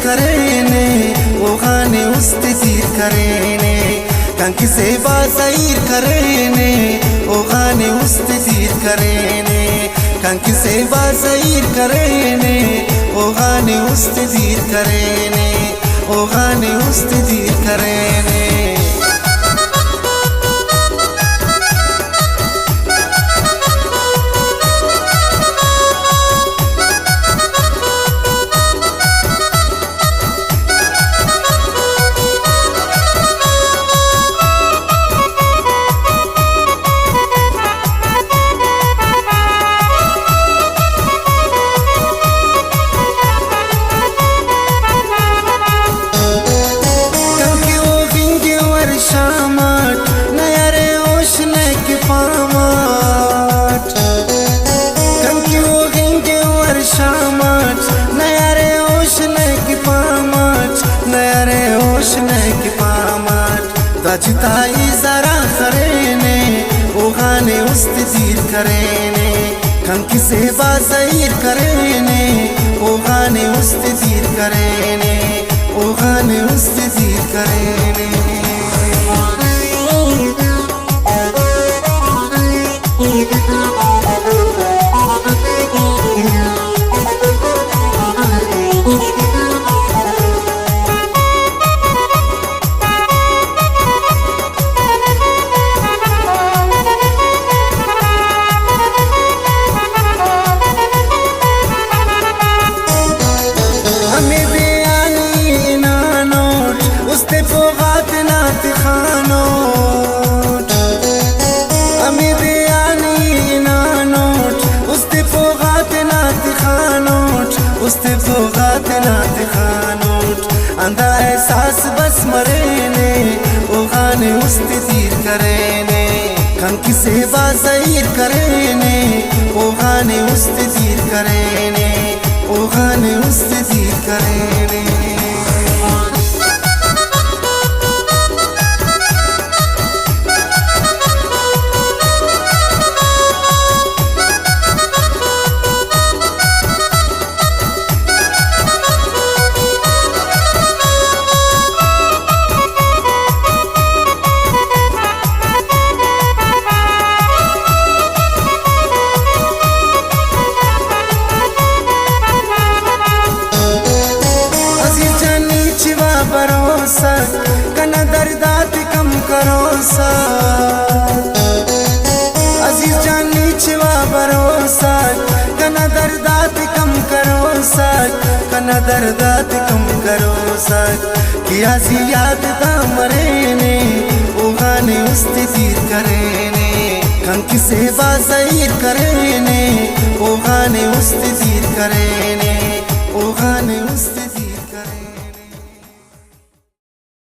करेने वो गाने उस्तीर करेने कंकी सेवा सईर करेने वो गाने उस्तीर करेने कंकी सेवा सईर करेने वो गाने उस्तीर करेने वो गाने उस्तीर करेने ताई जरा करेने वो गाने उस्तीर करेने कंकी सेवा सईर करेने वो गाने उस्तीर करेने वो गाने उस्तीर करेने अंधा एहसास बस मरेने वो गाने उस्तीर करेने कंकी सेवा सईर करेने वो गाने उस्तीर करेने वो गाने उस्तीर करेने कना दर्दात कम करो सा अजीज जानी छिवा भरोसा कना दर्दात कम करो सा कना दर्दात कम करो सा किया याद ता मरेने वो गाने उस्तीर करेने कंकी सेवा सईर करेने वो गाने उस्तीर करेने वो गाने